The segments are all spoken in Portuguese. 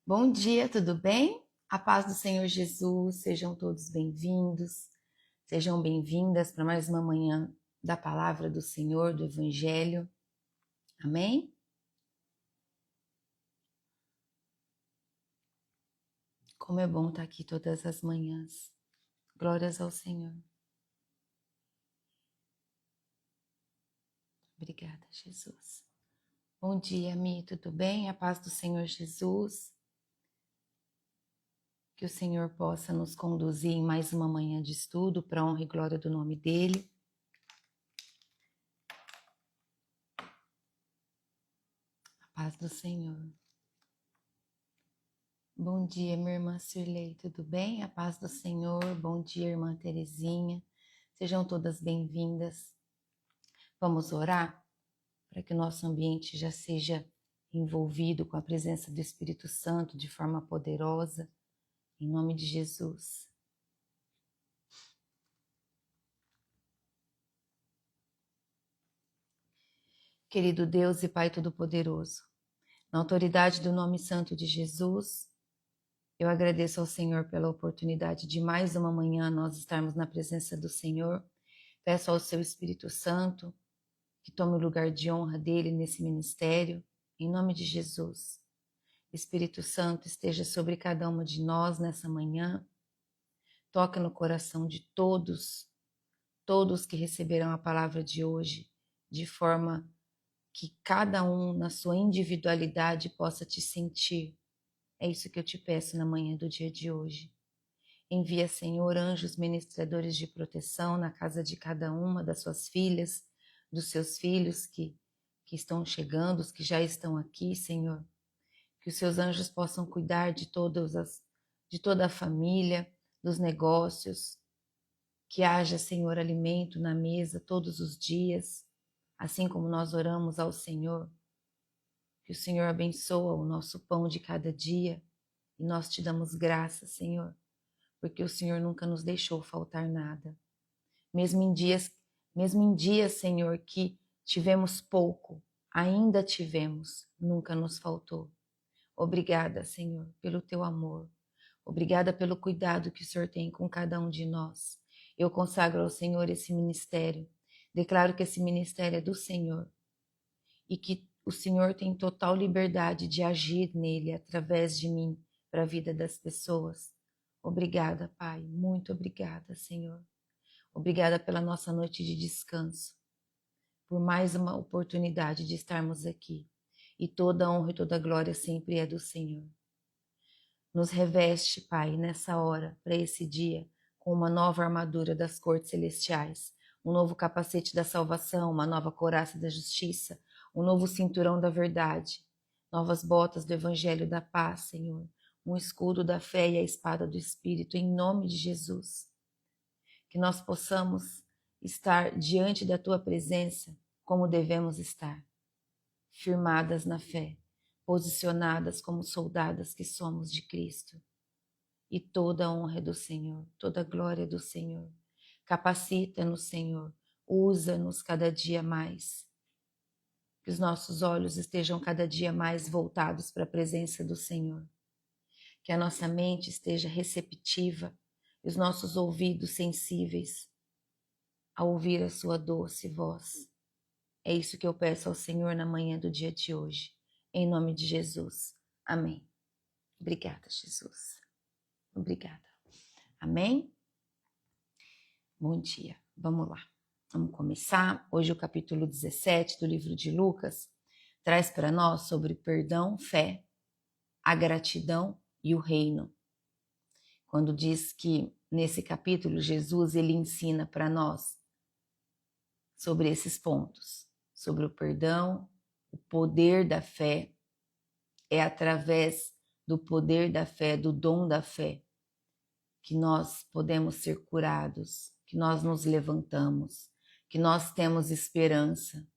Bom dia, tudo bem? A paz do Senhor Jesus, sejam todos bem-vindos, sejam bem-vindas para mais uma manhã da palavra do Senhor, do Evangelho. Amém? Como é bom estar aqui todas as manhãs. Glórias ao Senhor. Obrigada, Jesus. Bom dia, Mi, tudo bem? A paz do Senhor Jesus. Que o Senhor possa nos conduzir em mais uma manhã de estudo para a honra e glória do nome dEle. A paz do Senhor. Bom dia, minha irmã Cirlei, tudo bem? A paz do Senhor. Bom dia, irmã Terezinha. Sejam todas bem-vindas. Vamos orar para que o nosso ambiente já seja envolvido com a presença do Espírito Santo de forma poderosa, em nome de Jesus. Querido Deus e Pai Todo-Poderoso, na autoridade do nome santo de Jesus, eu agradeço ao Senhor pela oportunidade de mais uma manhã nós estarmos na presença do Senhor. Peço ao seu Espírito Santo que tome o lugar de honra dele nesse ministério, em nome de Jesus. Espírito Santo esteja sobre cada uma de nós nessa manhã, toque no coração de todos que receberão a palavra de hoje, de forma que cada um na sua individualidade possa te sentir. É isso que eu te peço na manhã do dia de hoje. Envia, Senhor, anjos ministradores de proteção na casa de cada uma das suas filhas, dos seus filhos que estão chegando, os que já estão aqui, Senhor. Que os seus anjos possam cuidar de toda a família, dos negócios. Que haja, Senhor, alimento na mesa todos os dias, assim como nós oramos ao Senhor. Que o Senhor abençoa o nosso pão de cada dia e nós te damos graças, Senhor, porque o Senhor nunca nos deixou faltar nada. Mesmo em dias, Senhor, que tivemos pouco, ainda tivemos, nunca nos faltou. Obrigada, Senhor, pelo teu amor. Obrigada pelo cuidado que o Senhor tem com cada um de nós. Eu consagro ao Senhor esse ministério. Declaro que esse ministério é do Senhor e que o Senhor tem total liberdade de agir nele através de mim para a vida das pessoas. Obrigada, Pai. Muito obrigada, Senhor. Obrigada pela nossa noite de descanso, por mais uma oportunidade de estarmos aqui. E toda a honra e toda a glória sempre é do Senhor. Nos reveste, Pai, nessa hora, para esse dia, com uma nova armadura das cortes celestiais, um novo capacete da salvação, uma nova couraça da justiça, um novo cinturão da verdade, novas botas do evangelho da paz, Senhor, um escudo da fé e a espada do Espírito, em nome de Jesus. Que nós possamos estar diante da Tua presença como devemos estar, firmadas na fé, posicionadas como soldadas que somos de Cristo. E toda a honra é do Senhor, toda a glória é do Senhor. Capacita-nos, Senhor, usa-nos cada dia mais. Que os nossos olhos estejam cada dia mais voltados para a presença do Senhor. Que a nossa mente esteja receptiva e os nossos ouvidos sensíveis a ouvir a sua doce voz. É isso que eu peço ao Senhor na manhã do dia de hoje. Em nome de Jesus. Amém. Obrigada, Jesus. Obrigada. Amém? Bom dia. Vamos lá. Vamos começar. Hoje o capítulo 17 do livro de Lucas traz para nós sobre perdão, fé, a gratidão e o reino. Quando diz que nesse capítulo Jesus ele ensina para nós sobre esses pontos, sobre o perdão, o poder da fé, é através do poder da fé, do dom da fé, que nós podemos ser curados, que nós nos levantamos, que nós temos esperança,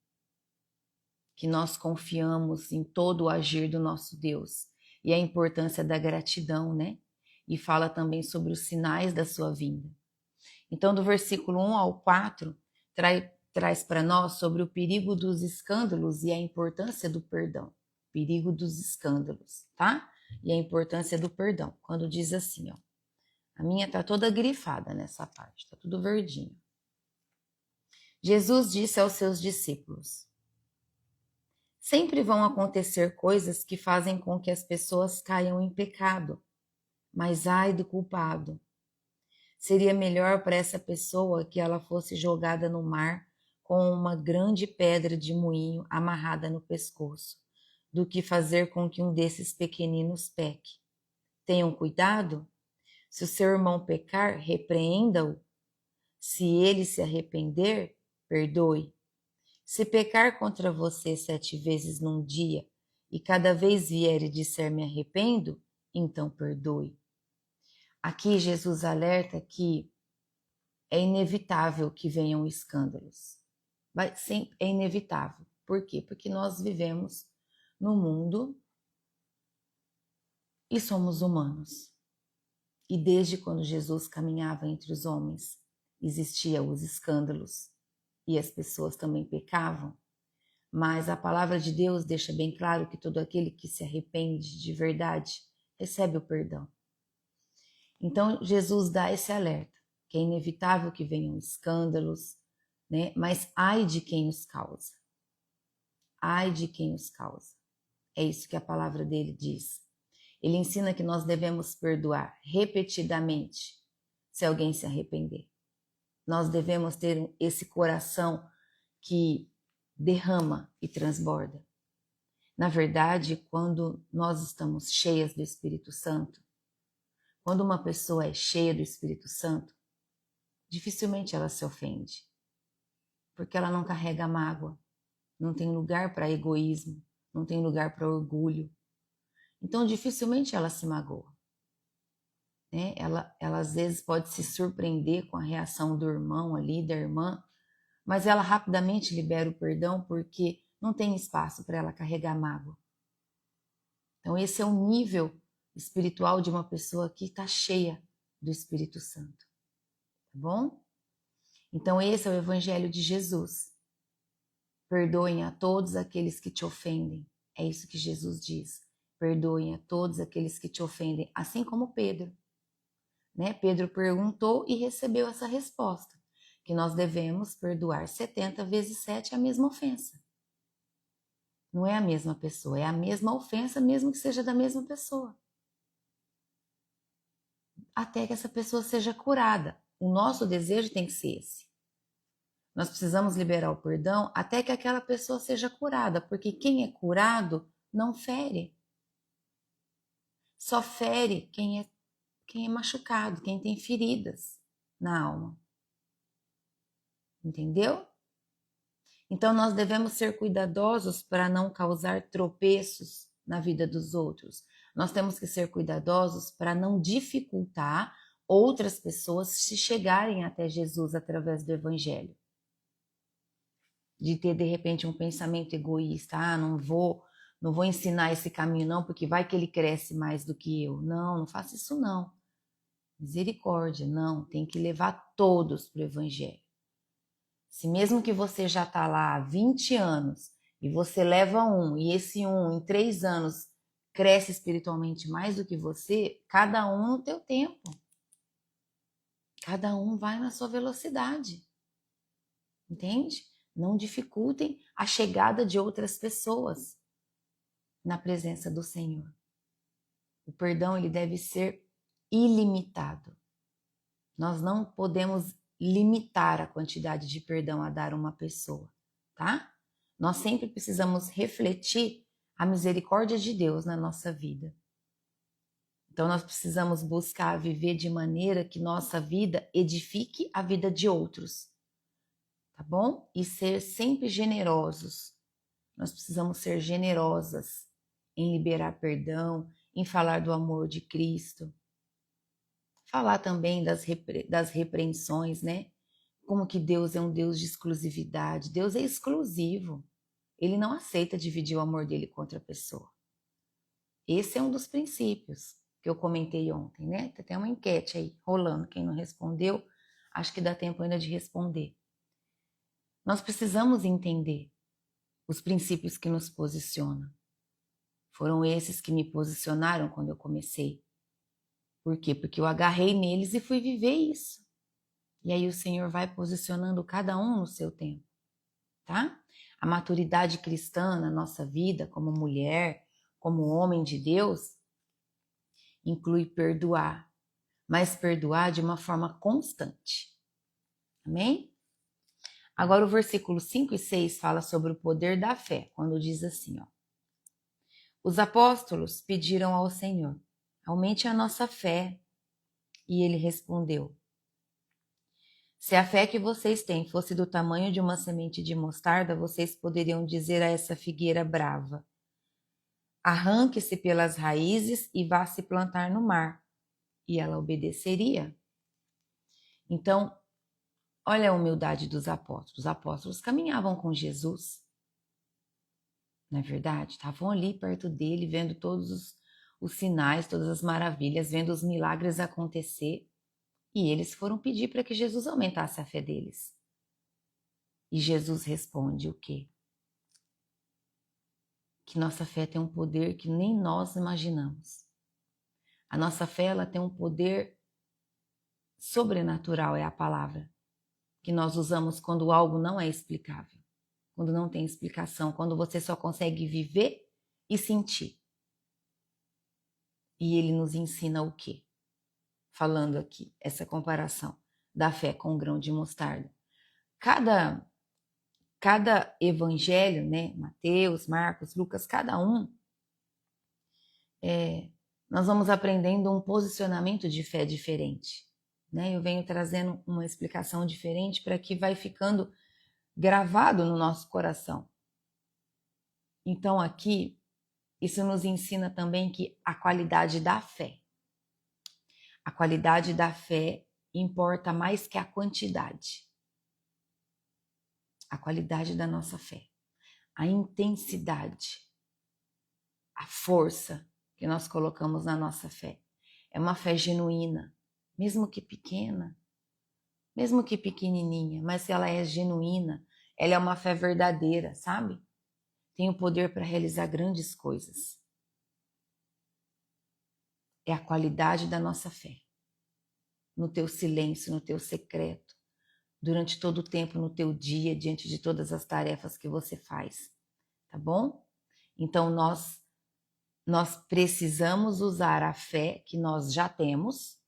que nós confiamos em todo o agir do nosso Deus e a importância da gratidão, né? E fala também sobre os sinais da sua vinda. Então, do versículo 1 ao 4, traz para nós sobre o perigo dos escândalos e a importância do perdão. Perigo dos escândalos, tá? e a importância do perdão. Quando diz assim, ó, a minha tá toda grifada nessa parte, tá tudo verdinho. Jesus disse aos seus discípulos: sempre vão acontecer coisas que fazem com que as pessoas caiam em pecado, mas ai do culpado. Seria melhor para essa pessoa que ela fosse jogada no mar com uma grande pedra de moinho amarrada no pescoço, do que fazer com que um desses pequeninos peque. Tenham cuidado. Se o seu irmão pecar, repreenda-o. Se ele se arrepender, perdoe. Se pecar contra você 7 vezes num dia, e cada vez vier e disser me arrependo, então perdoe. Aqui Jesus alerta que é inevitável que venham escândalos. É inevitável. Por quê? Porque nós vivemos no mundo e somos humanos. E desde quando Jesus caminhava entre os homens, existiam os escândalos e as pessoas também pecavam. Mas a palavra de Deus deixa bem claro que todo aquele que se arrepende de verdade recebe o perdão. Então Jesus dá esse alerta, que é inevitável que venham escândalos, né? Mas ai de quem os causa. Ai de quem os causa. É isso que a palavra dele diz. Ele ensina que nós devemos perdoar repetidamente se alguém se arrepender. Nós devemos ter esse coração que derrama e transborda. Na verdade, quando nós estamos cheias do Espírito Santo, quando uma pessoa é cheia do Espírito Santo, dificilmente ela se ofende, porque ela não carrega mágoa, não tem lugar para egoísmo, não tem lugar para orgulho. Então, dificilmente ela se magoa. Né? Ela às vezes pode se surpreender com a reação do irmão ali, da irmã, mas ela rapidamente libera o perdão porque não tem espaço para ela carregar mágoa. Então, esse é o nível espiritual de uma pessoa que está cheia do Espírito Santo. Tá bom? Então, esse é o Evangelho de Jesus. Perdoem a todos aqueles que te ofendem. É isso que Jesus diz. Perdoem a todos aqueles que te ofendem, assim como Pedro. Né? Pedro perguntou e recebeu essa resposta, que nós devemos perdoar 70 vezes 7 a mesma ofensa. Não é a mesma pessoa, é a mesma ofensa, mesmo que seja da mesma pessoa. Até que essa pessoa seja curada. O nosso desejo tem que ser esse. Nós precisamos liberar o perdão até que aquela pessoa seja curada, porque quem é curado não fere. Só fere quem é machucado, quem tem feridas na alma. Entendeu? Então nós devemos ser cuidadosos para não causar tropeços na vida dos outros. Nós temos que ser cuidadosos para não dificultar outras pessoas se chegarem até Jesus através do Evangelho. De ter, de repente, um pensamento egoísta. Não vou ensinar esse caminho não, porque vai que ele cresce mais do que eu. Não faça isso não. Misericórdia, não. Tem que levar todos para o Evangelho. Se mesmo que você já está lá há 20 anos e você leva um, e esse um em 3 anos cresce espiritualmente mais do que você, cada um no teu tempo. Cada um vai na sua velocidade. Entende? Não dificultem a chegada de outras pessoas na presença do Senhor. O perdão ele deve ser ilimitado. Nós não podemos limitar a quantidade de perdão a dar a uma pessoa, tá? Nós sempre precisamos refletir a misericórdia de Deus na nossa vida. Então nós precisamos buscar viver de maneira que nossa vida edifique a vida de outros. Tá bom? E ser sempre generosos. Nós precisamos ser generosas em liberar perdão, em falar do amor de Cristo. Falar também das repreensões, né? Como que Deus é um Deus de exclusividade. Deus é exclusivo. Ele não aceita dividir o amor dele com outra pessoa. Esse é um dos princípios que eu comentei ontem, né? Tem até uma enquete aí rolando. Quem não respondeu, acho que dá tempo ainda de responder. Nós precisamos entender os princípios que nos posicionam. Foram esses que me posicionaram quando eu comecei. Por quê? Porque eu agarrei neles e fui viver isso. E aí o Senhor vai posicionando cada um no seu tempo, tá? A maturidade cristã na nossa vida, como mulher, como homem de Deus, inclui perdoar, mas perdoar de uma forma constante. Amém? Agora o versículo 5 e 6 fala sobre o poder da fé, quando diz assim, ó. Os apóstolos pediram ao Senhor, aumente a nossa fé. E ele respondeu, se a fé que vocês têm fosse do tamanho de uma semente de mostarda, vocês poderiam dizer a essa figueira brava, arranque-se pelas raízes e vá se plantar no mar, e ela obedeceria. Então, olha a humildade dos apóstolos. Os apóstolos caminhavam com Jesus, não é verdade? Estavam ali perto dele, vendo todos os sinais, todas as maravilhas, vendo os milagres acontecer. E eles foram pedir para que Jesus aumentasse a fé deles. E Jesus responde o quê? Que nossa fé tem um poder que nem nós imaginamos. A nossa fé, ela tem um poder sobrenatural, é a palavra, que nós usamos quando algo não é explicável, quando não tem explicação, quando você só consegue viver e sentir. E ele nos ensina o quê? Falando aqui, essa comparação da fé com o grão de mostarda. Cada evangelho, né, Mateus, Marcos, Lucas, cada um, nós vamos aprendendo um posicionamento de fé diferente. Né? Eu venho trazendo uma explicação diferente para que vai ficando gravado no nosso coração. Então aqui, isso nos ensina também que a qualidade da fé importa mais que a quantidade. A qualidade da nossa fé, a intensidade, a força que nós colocamos na nossa fé. É uma fé genuína, mesmo que pequena, mesmo que pequenininha, mas se ela é genuína, ela é uma fé verdadeira, sabe? Tem o poder para realizar grandes coisas. É a qualidade da nossa fé. No teu silêncio, no teu secreto, durante todo o tempo no teu dia, diante de todas as tarefas que você faz, tá bom? Então nós precisamos usar a fé que nós já temos.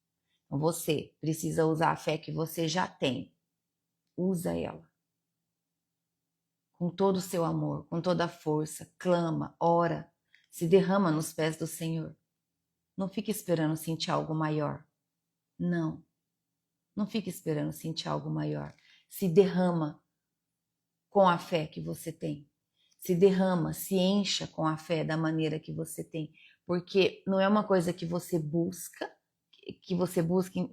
Você precisa usar a fé que você já tem. Usa ela. Com todo o seu amor, com toda a força, clama, ora, se derrama nos pés do Senhor. Não fique esperando sentir algo maior. Não. Não fique esperando sentir algo maior. Se derrama com a fé que você tem. Se derrama, se encha com a fé da maneira que você tem. Porque não é uma coisa que você busca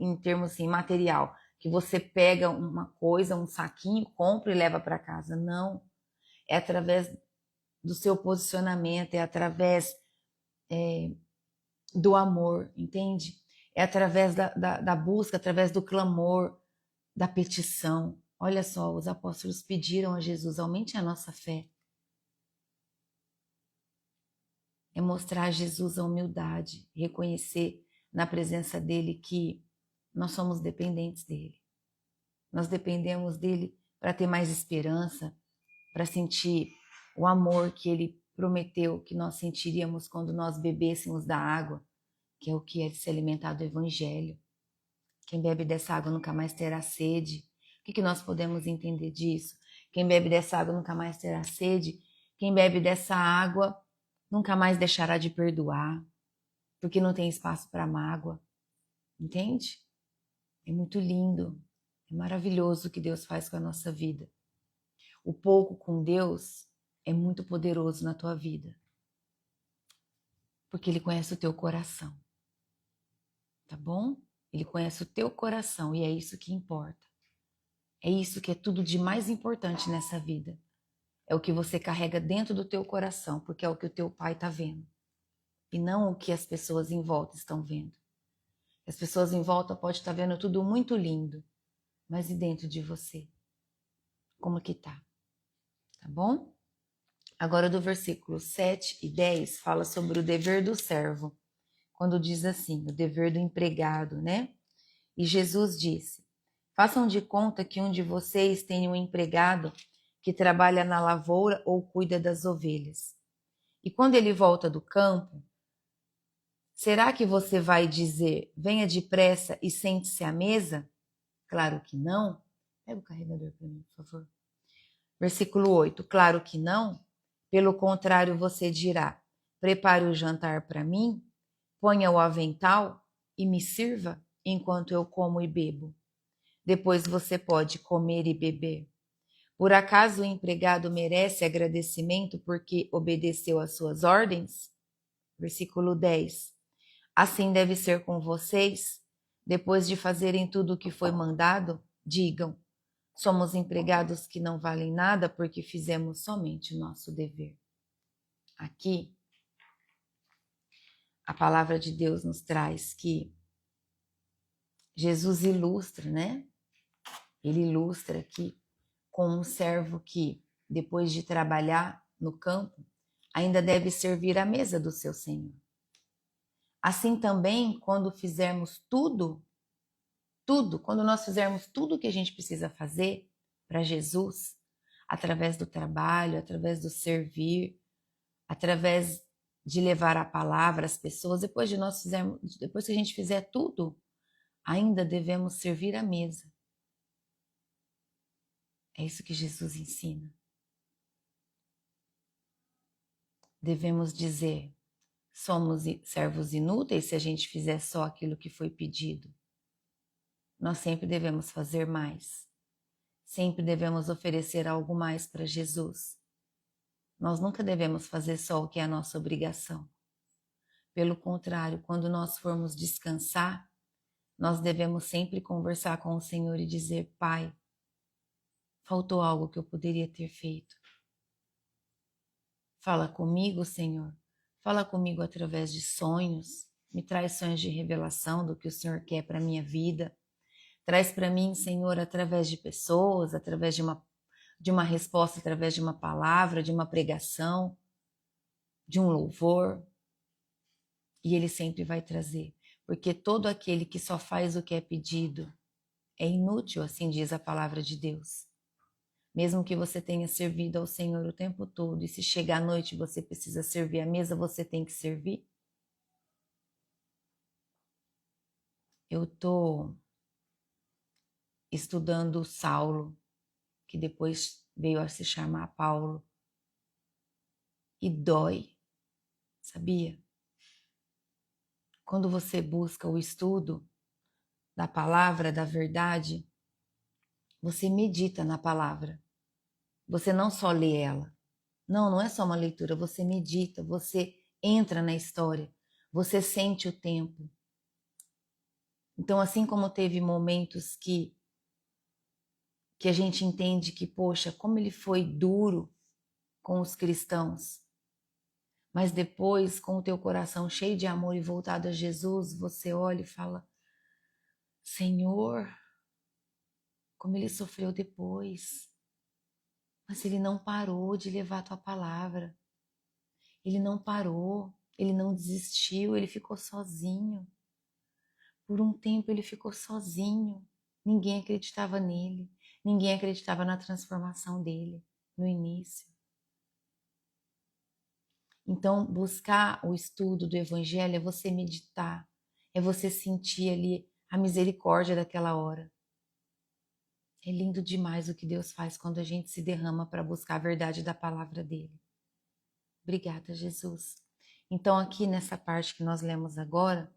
em termos assim, material, que você pega uma coisa, um saquinho, compra e leva para casa. Não. É através do seu posicionamento, é através do amor, entende? É através da busca, através do clamor, da petição. Olha só, os apóstolos pediram a Jesus, aumente a nossa fé. É mostrar a Jesus a humildade, reconhecer na presença dele que nós somos dependentes dele. Nós dependemos dele para ter mais esperança, para sentir o amor que ele prometeu que nós sentiríamos quando nós bebêssemos da água, que é o que é se alimentar do evangelho. Quem bebe dessa água nunca mais terá sede. O que nós podemos entender disso? Quem bebe dessa água nunca mais terá sede. Quem bebe dessa água nunca mais deixará de perdoar, porque não tem espaço para mágoa. Entende? É muito lindo, é maravilhoso o que Deus faz com a nossa vida. O pouco com Deus é muito poderoso na tua vida, porque Ele conhece o teu coração, tá bom? Ele conhece o teu coração e é isso que importa. É isso que é tudo de mais importante nessa vida. É o que você carrega dentro do teu coração, porque é o que o teu pai está vendo. E não o que as pessoas em volta estão vendo. As pessoas em volta podem estar vendo tudo muito lindo, mas e dentro de você? Como que tá? Tá bom? Agora, do versículo 7 e 10, fala sobre o dever do servo. Quando diz assim, o dever do empregado, né? E Jesus disse: façam de conta que um de vocês tem um empregado que trabalha na lavoura ou cuida das ovelhas. E quando ele volta do campo, será que você vai dizer, venha depressa e sente-se à mesa? Claro que não. Pega o carregador para mim, por favor. Versículo 8. Claro que não. Pelo contrário, você dirá, prepare o jantar para mim, ponha o avental e me sirva enquanto eu como e bebo. Depois você pode comer e beber. Por acaso o empregado merece agradecimento porque obedeceu às suas ordens? Versículo 10. Assim deve ser com vocês. Depois de fazerem tudo o que foi mandado, digam: somos empregados que não valem nada porque fizemos somente o nosso dever. Aqui, a palavra de Deus nos traz que Jesus ilustra, né? Ele ilustra aqui com um servo que, depois de trabalhar no campo, ainda deve servir à mesa do seu Senhor. Assim também, quando fizermos tudo, quando nós fizermos tudo o que a gente precisa fazer para Jesus, através do trabalho, através do servir, através de levar a palavra às pessoas, depois que a gente fizer tudo, ainda devemos servir à mesa. É isso que Jesus ensina. Devemos dizer, somos servos inúteis se a gente fizer só aquilo que foi pedido. Nós sempre devemos fazer mais. Sempre devemos oferecer algo mais para Jesus. Nós nunca devemos fazer só o que é a nossa obrigação. Pelo contrário, quando nós formos descansar, nós devemos sempre conversar com o Senhor e dizer, Pai, faltou algo que eu poderia ter feito. Fala comigo, Senhor. Fala comigo através de sonhos. Me traz sonhos de revelação do que o Senhor quer para a minha vida. Traz para mim, Senhor, através de pessoas, através de uma resposta, através de uma palavra, de uma pregação, de um louvor. E Ele sempre vai trazer. Porque todo aquele que só faz o que é pedido é inútil, assim diz a palavra de Deus. Mesmo que você tenha servido ao Senhor o tempo todo, e se chegar à noite e você precisa servir à mesa, você tem que servir. Eu estou estudando Saulo, que depois veio a se chamar Paulo. E dói, sabia? Quando você busca o estudo da palavra, da verdade, você medita na palavra. Você não só lê ela. Não é só uma leitura, você medita, você entra na história, você sente o tempo. Então, assim como teve momentos que a gente entende que, poxa, como ele foi duro com os cristãos, mas depois, com o teu coração cheio de amor e voltado a Jesus, você olha e fala, Senhor, como ele sofreu depois. Mas ele não parou de levar a tua palavra. Ele não parou, ele não desistiu, ele ficou sozinho. Por um tempo ele ficou sozinho. Ninguém acreditava nele. Ninguém acreditava na transformação dele no início. Então, buscar o estudo do Evangelho é você meditar, é você sentir ali a misericórdia daquela hora. É lindo demais o que Deus faz quando a gente se derrama para buscar a verdade da palavra dele. Obrigada, Jesus. Então, aqui nessa parte que nós lemos agora,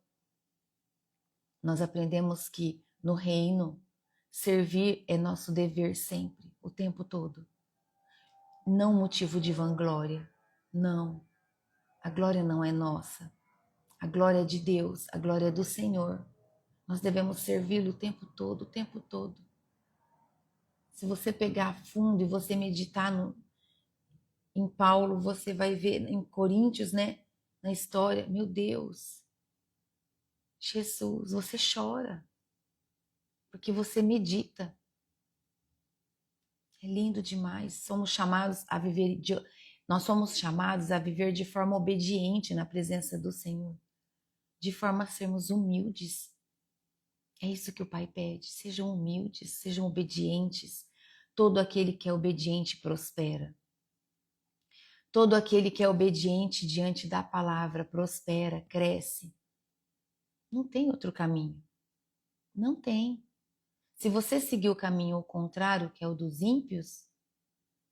nós aprendemos que no reino, servir é nosso dever sempre, o tempo todo. Não motivo de vanglória, não. A glória não é nossa. A glória é de Deus, a glória é do Senhor. Nós devemos servi-lo o tempo todo, o tempo todo. Se você pegar a fundo e você meditar em Paulo, você vai ver em Coríntios, né? Na história, meu Deus, Jesus, você chora, porque você medita. É lindo demais. Somos chamados a viver Nós somos chamados a viver de forma obediente na presença do Senhor, de forma a sermos humildes. É isso que o Pai pede, sejam humildes, sejam obedientes. Todo aquele que é obediente prospera. Todo aquele que é obediente diante da palavra prospera, cresce. Não tem outro caminho. Não tem. Se você seguir o caminho ao contrário, que é o dos ímpios,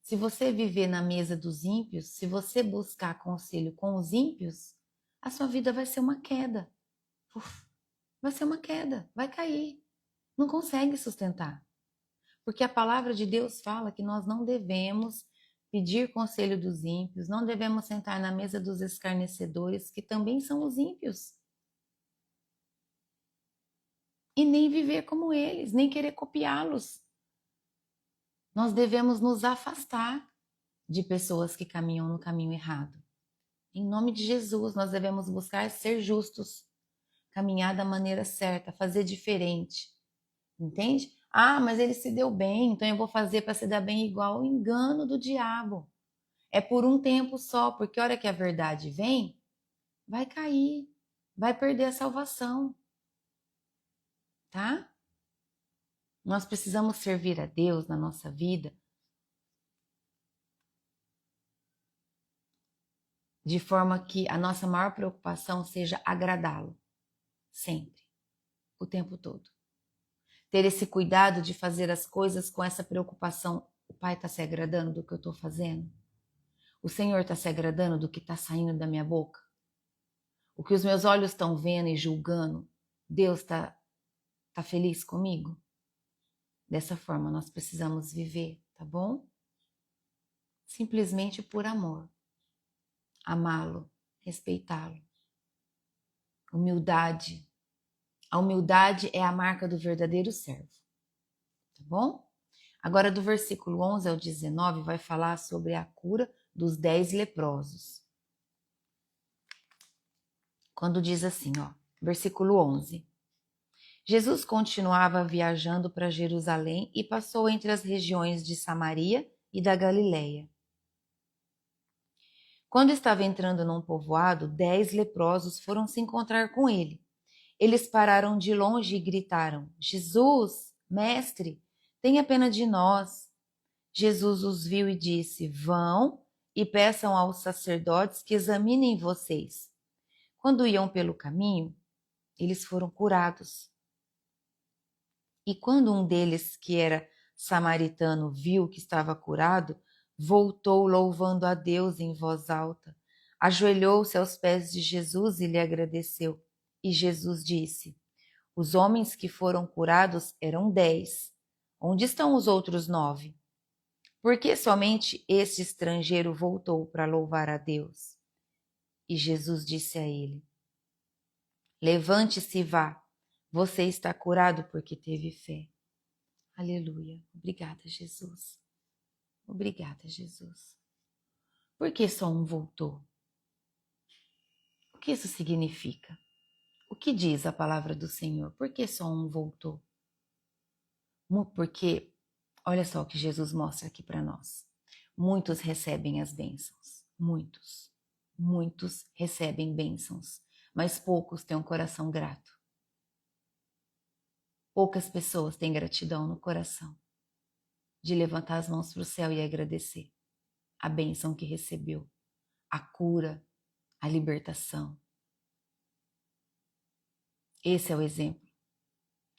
se você viver na mesa dos ímpios, se você buscar conselho com os ímpios, a sua vida vai ser uma queda. Vai ser uma queda, vai cair. Não consegue sustentar. Porque a palavra de Deus fala que nós não devemos pedir conselho dos ímpios, não devemos sentar na mesa dos escarnecedores, que também são os ímpios. E nem viver como eles, nem querer copiá-los. Nós devemos nos afastar de pessoas que caminham no caminho errado. Em nome de Jesus, nós devemos buscar ser justos, caminhar da maneira certa, fazer diferente. Entende? Ah, mas ele se deu bem, então eu vou fazer para se dar bem igual. O engano do diabo. É por um tempo só, porque a hora que a verdade vem, vai cair, vai perder a salvação. Tá? Nós precisamos servir a Deus na nossa vida de forma que a nossa maior preocupação seja agradá-lo, sempre, o tempo todo. Ter esse cuidado de fazer as coisas com essa preocupação. O Pai está se agradando do que eu estou fazendo? O Senhor está se agradando do que está saindo da minha boca? O que os meus olhos estão vendo e julgando, Deus está feliz comigo? Dessa forma nós precisamos viver, tá bom? Simplesmente por amor. Amá-lo, respeitá-lo. Humildade. A humildade é a marca do verdadeiro servo. Tá bom? Agora, do versículo 11 ao 19, vai falar sobre a cura dos 10 leprosos. Quando diz assim, ó, versículo 11. Jesus continuava viajando para Jerusalém e passou entre as regiões de Samaria e da Galileia. Quando estava entrando num povoado, 10 leprosos foram se encontrar com ele. Eles pararam de longe e gritaram: Jesus, mestre, tenha pena de nós. Jesus os viu e disse: Vão e peçam aos sacerdotes que examinem vocês. Quando iam pelo caminho, eles foram curados. E quando um deles, que era samaritano, viu que estava curado, voltou louvando a Deus em voz alta. Ajoelhou-se aos pés de Jesus e lhe agradeceu. E Jesus disse: Os homens que foram curados eram 10. Onde estão os outros 9? Por que somente este estrangeiro voltou para louvar a Deus? E Jesus disse a ele: Levante-se e vá. Você está curado porque teve fé. Aleluia. Obrigada, Jesus. Obrigada, Jesus. Por que só um voltou? O que isso significa? O que diz a palavra do Senhor? Por que só um voltou? Porque, olha só o que Jesus mostra aqui para nós. Muitos recebem as bênçãos. Muitos. Muitos recebem bênçãos. Mas poucos têm um coração grato. Poucas pessoas têm gratidão no coração de levantar as mãos para o céu e agradecer a bênção que recebeu, a cura, a libertação. Esse é o exemplo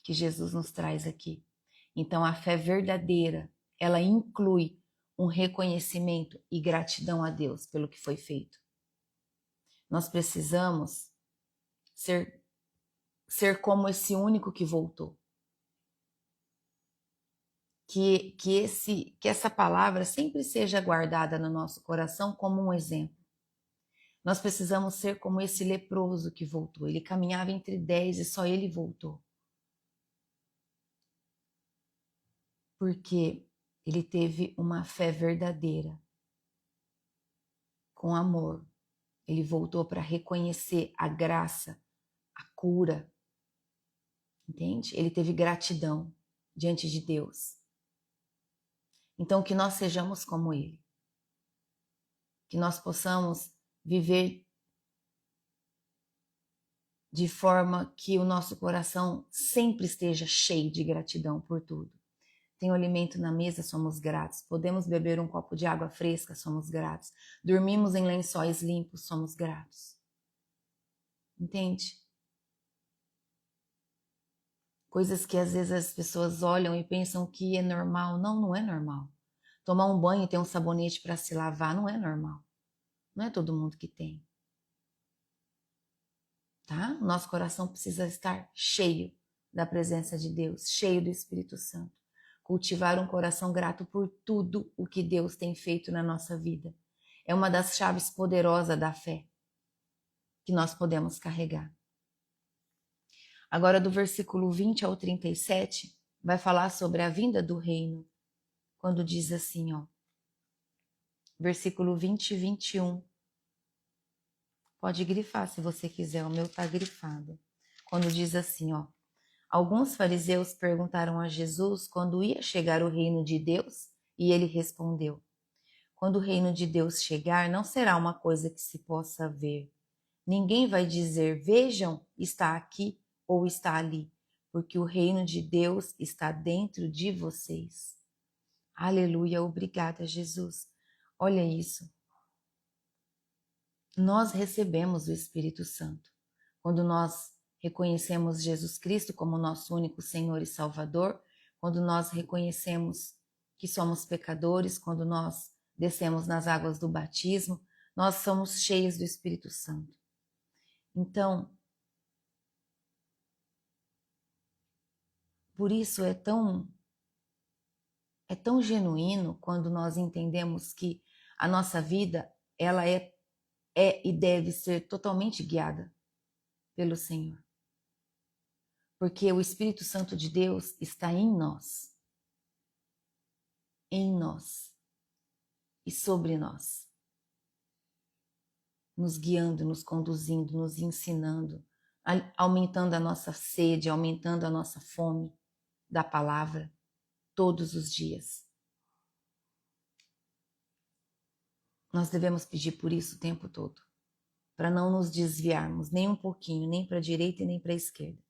que Jesus nos traz aqui. Então, a fé verdadeira, ela inclui um reconhecimento e gratidão a Deus pelo que foi feito. Nós precisamos ser como esse único que voltou. Que essa palavra sempre seja guardada no nosso coração como um exemplo. Nós precisamos ser como esse leproso que voltou. Ele caminhava entre 10 e só ele voltou. Porque ele teve uma fé verdadeira, com amor. Ele voltou para reconhecer a graça, a cura. Entende? Ele teve gratidão diante de Deus. Então, que nós sejamos como ele. que nós possamos viver de forma que o nosso coração sempre esteja cheio de gratidão por tudo. Tem um alimento na mesa, somos gratos. Podemos beber um copo de água fresca, somos gratos. Dormimos em lençóis limpos, somos gratos. Entende? Coisas que às vezes as pessoas olham e pensam que é normal. Não, não é normal. Tomar um banho e ter um sabonete para se lavar não é normal. Não é todo mundo que tem. Tá? O nosso coração precisa estar cheio da presença de Deus, cheio do Espírito Santo. Cultivar um coração grato por tudo o que Deus tem feito na nossa vida. É uma das chaves poderosas da fé que nós podemos carregar. Agora, do versículo 20 ao 37, vai falar sobre a vinda do reino, quando diz assim, ó, versículo 20 e 21. Pode grifar se você quiser, o meu tá grifado. Quando diz assim, ó, alguns fariseus perguntaram a Jesus quando ia chegar o reino de Deus, e ele respondeu: quando o reino de Deus chegar, não será uma coisa que se possa ver. Ninguém vai dizer, vejam, está aqui ou está ali, porque o reino de Deus está dentro de vocês. Aleluia, obrigada, Jesus. Olha isso. Nós recebemos o Espírito Santo. Quando nós reconhecemos Jesus Cristo como nosso único Senhor e Salvador, quando nós reconhecemos que somos pecadores, quando nós descemos nas águas do batismo, nós somos cheios do Espírito Santo. Então, por isso é tão genuíno quando nós entendemos que a nossa vida, ela é e deve ser totalmente guiada pelo Senhor. Porque o Espírito Santo de Deus está em nós e sobre nós, nos guiando, nos conduzindo, nos ensinando, aumentando a nossa sede, aumentando a nossa fome da palavra todos os dias. Nós devemos pedir por isso o tempo todo, para não nos desviarmos nem um pouquinho, nem para a direita e nem para a esquerda.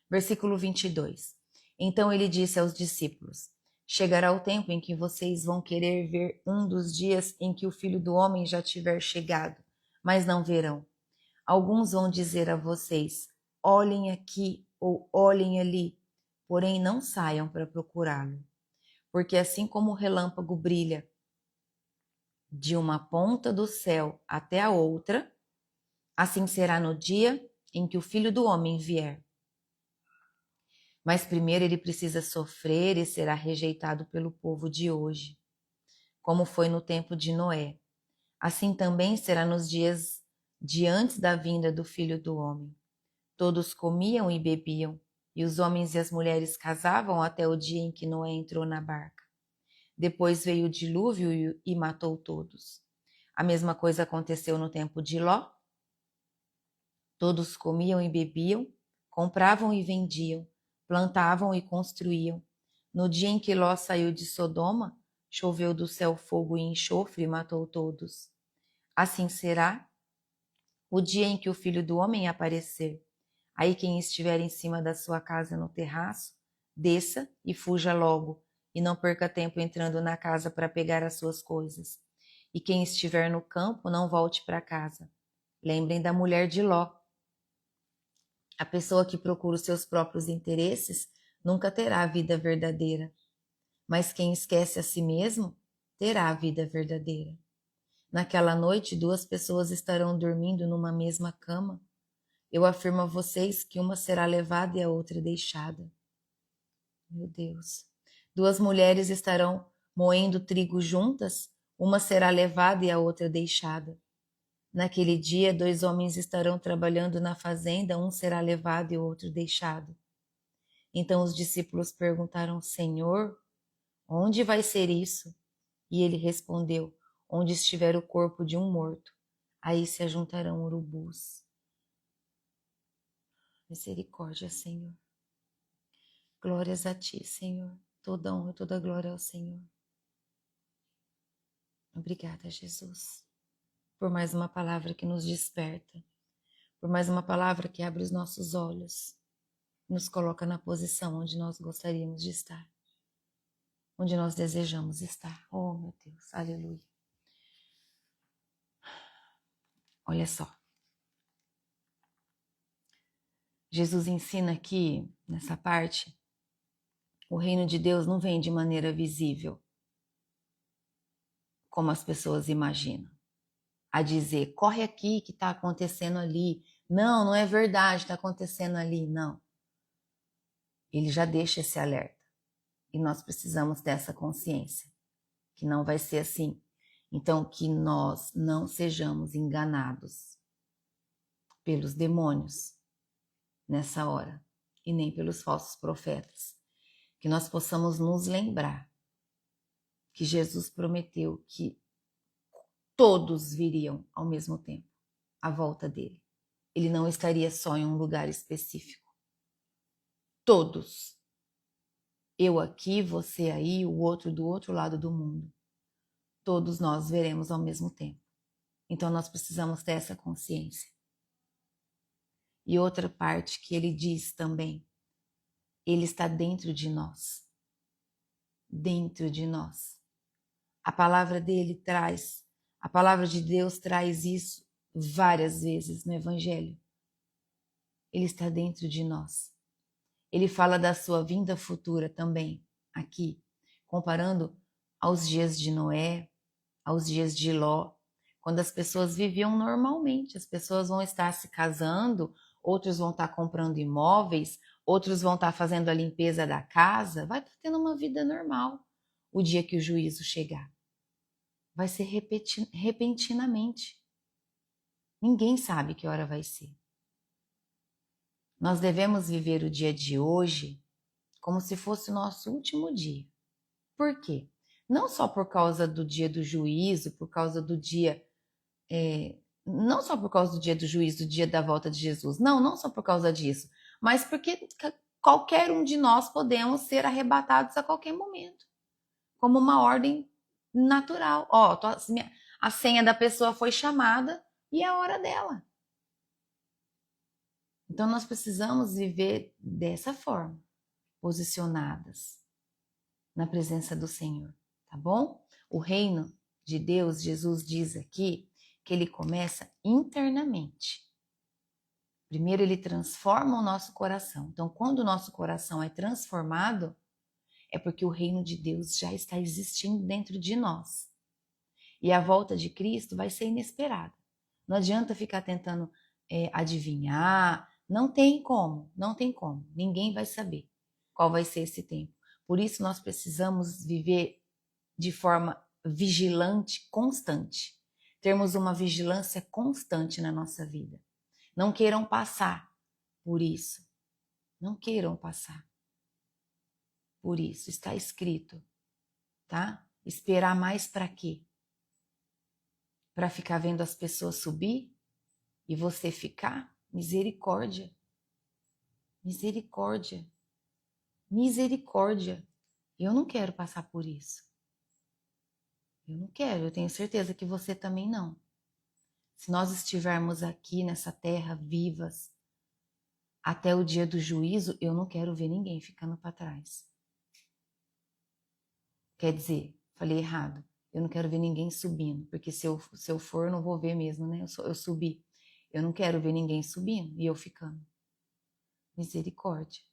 Versículo 22. Então ele disse aos discípulos: chegará o tempo em que vocês vão querer ver um dos dias em que o Filho do Homem já tiver chegado, mas não verão. Alguns vão dizer a vocês: olhem aqui ou olhem ali, porém não saiam para procurá-lo. Porque assim como o relâmpago brilha de uma ponta do céu até a outra, assim será no dia em que o Filho do Homem vier. Mas primeiro ele precisa sofrer e será rejeitado pelo povo de hoje, como foi no tempo de Noé. Assim também será nos dias de antes da vinda do Filho do Homem. Todos comiam e bebiam, e os homens e as mulheres casavam até o dia em que Noé entrou na barca. Depois veio o dilúvio e matou todos. A mesma coisa aconteceu no tempo de Ló. Todos comiam e bebiam, compravam e vendiam, plantavam e construíam. No dia em que Ló saiu de Sodoma, choveu do céu fogo e enxofre e matou todos. Assim será o dia em que o Filho do Homem aparecer. Aí quem estiver em cima da sua casa no terraço, desça e fuja logo, e não perca tempo entrando na casa para pegar as suas coisas. E quem estiver no campo, não volte para casa. Lembrem da mulher de Ló. A pessoa que procura os seus próprios interesses nunca terá a vida verdadeira. Mas quem esquece a si mesmo, terá a vida verdadeira. Naquela noite, 2 pessoas estarão dormindo numa mesma cama. Eu afirmo a vocês que uma será levada e a outra deixada. Meu Deus. 2 mulheres estarão moendo trigo juntas, uma será levada e a outra deixada. Naquele dia, 2 homens estarão trabalhando na fazenda, um será levado e o outro deixado. Então os discípulos perguntaram: Senhor, onde vai ser isso? E ele respondeu: onde estiver o corpo de um morto, aí se ajuntarão urubus. Misericórdia, Senhor. Glórias a ti, Senhor. Toda honra e toda glória ao Senhor. Obrigada, Jesus. por mais uma palavra que nos desperta, por mais uma palavra que abre os nossos olhos, nos coloca na posição onde nós gostaríamos de estar, onde nós desejamos estar. Oh, meu Deus, aleluia. Olha só. Jesus ensina aqui, nessa parte, o reino de Deus não vem de maneira visível, como as pessoas imaginam. A dizer, corre aqui que está acontecendo ali. Não, não é verdade, está acontecendo ali. Não. Ele já deixa esse alerta. E nós precisamos dessa consciência, que não vai ser assim. Então, que nós não sejamos enganados pelos demônios nessa hora, e nem pelos falsos profetas. Que nós possamos nos lembrar que Jesus prometeu que todos viriam ao mesmo tempo à volta dele. Ele não estaria só em um lugar específico. Todos. Eu aqui, você aí, o outro do outro lado do mundo. Todos nós veremos ao mesmo tempo. Então nós precisamos ter essa consciência. E outra parte que ele diz também, ele está dentro de nós. Dentro de nós. A palavra dele traz, a palavra de Deus traz isso várias vezes no Evangelho. Ele está dentro de nós. Ele fala da sua vinda futura também, aqui, comparando aos dias de Noé, aos dias de Ló, quando as pessoas viviam normalmente. As pessoas vão estar se casando, outros vão estar comprando imóveis, outros vão estar fazendo a limpeza da casa, vai estar tendo uma vida normal o dia que o juízo chegar. Vai ser repentinamente. Ninguém sabe que hora vai ser. Nós devemos viver o dia de hoje como se fosse o nosso último dia. Por quê? Não só por causa do dia do juízo, por causa do dia... não só por causa do dia do juízo, do dia da volta de Jesus. Não, não só por causa disso. Mas porque qualquer um de nós podemos ser arrebatados a qualquer momento. Como uma ordem natural. Ó, a senha da pessoa foi chamada e é a hora dela. Então nós precisamos viver dessa forma, posicionadas na presença do Senhor, tá bom? O reino de Deus, Jesus diz aqui, que ele começa internamente. Primeiro ele transforma o nosso coração. Então quando o nosso coração é transformado, é porque o reino de Deus já está existindo dentro de nós. E a volta de Cristo vai ser inesperada. Não adianta ficar tentando adivinhar, não tem como. Ninguém vai saber qual vai ser esse tempo. Por isso nós precisamos viver de forma vigilante, constante. Termos uma vigilância constante na nossa vida. Não queiram passar por isso. Não queiram passar por isso. Está escrito, tá? Esperar mais para quê? Para ficar vendo as pessoas subir e você ficar? Misericórdia. Misericórdia. Misericórdia. Eu não quero passar por isso. Eu não quero, eu tenho certeza que você também não. Se nós estivermos aqui nessa terra vivas até o dia do juízo, eu não quero ver ninguém ficando para trás. Quer dizer, falei errado. Eu não quero ver ninguém subindo, porque se eu for, eu não vou ver mesmo, né? Eu subi. Eu não quero ver ninguém subindo e eu ficando. Misericórdia.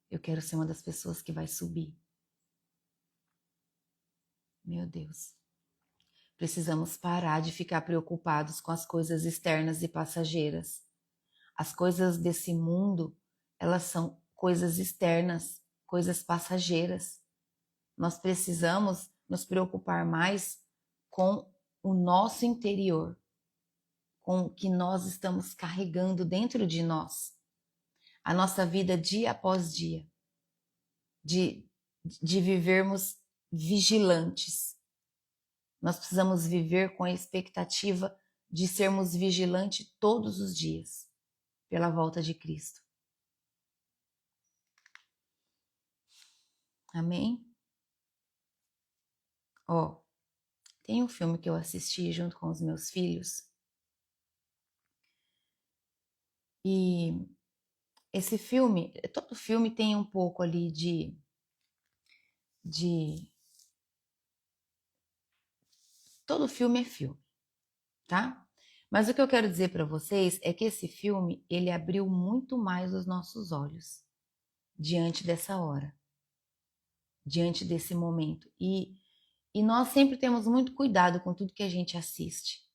Eu quero ser uma das pessoas que vai subir. Meu Deus. Precisamos parar de ficar preocupados com as coisas externas e passageiras. As coisas desse mundo, elas são coisas externas, coisas passageiras. Nós precisamos nos preocupar mais com o nosso interior, com o que nós estamos carregando dentro de nós. A nossa vida dia após dia, de vivermos vigilantes. Nós precisamos viver com a expectativa de sermos vigilantes todos os dias pela volta de Cristo. Amém? Ó, Tem um filme que eu assisti junto com os meus filhos. E esse filme, todo filme tem um pouco ali de todo filme é filme, tá? Mas o que eu quero dizer para vocês é que esse filme, ele abriu muito mais os nossos olhos diante dessa hora, diante desse momento. E nós sempre temos muito cuidado com tudo que a gente assiste.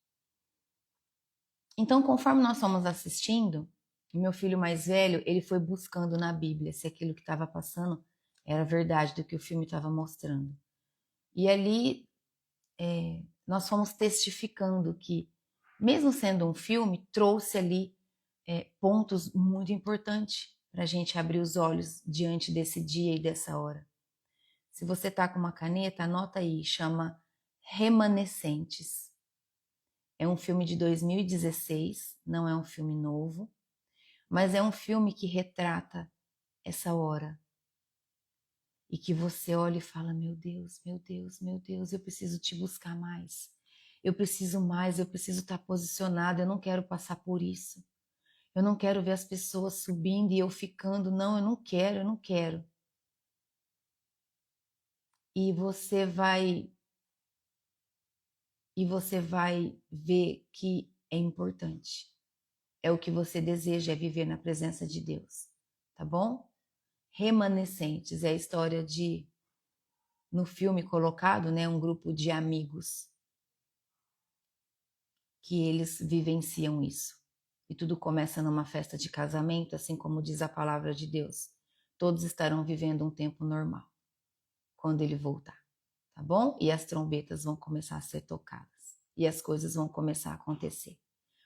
Então, conforme nós fomos assistindo, meu filho mais velho, ele foi buscando na Bíblia se aquilo que estava passando era verdade do que o filme estava mostrando. E ali nós fomos testificando que, mesmo sendo um filme, trouxe ali pontos muito importantes para a gente abrir os olhos diante desse dia e dessa hora. Se você está com uma caneta, anota aí, chama Remanescentes. É um filme de 2016, não é um filme novo, mas é um filme que retrata essa hora. E que você olha e fala, meu Deus, meu Deus, meu Deus, eu preciso te buscar mais. Eu preciso mais, eu preciso estar posicionado, eu não quero passar por isso. Eu não quero ver as pessoas subindo e eu ficando, não, eu não quero, eu não quero. E você vai ver que é importante. É o que você deseja, é viver na presença de Deus, tá bom? Remanescentes é a história de, no filme colocado, né, um grupo de amigos que eles vivenciam isso. E tudo começa numa festa de casamento, assim como diz a palavra de Deus. Todos estarão vivendo um tempo normal quando ele voltar, tá bom? E as trombetas vão começar a ser tocadas e as coisas vão começar a acontecer.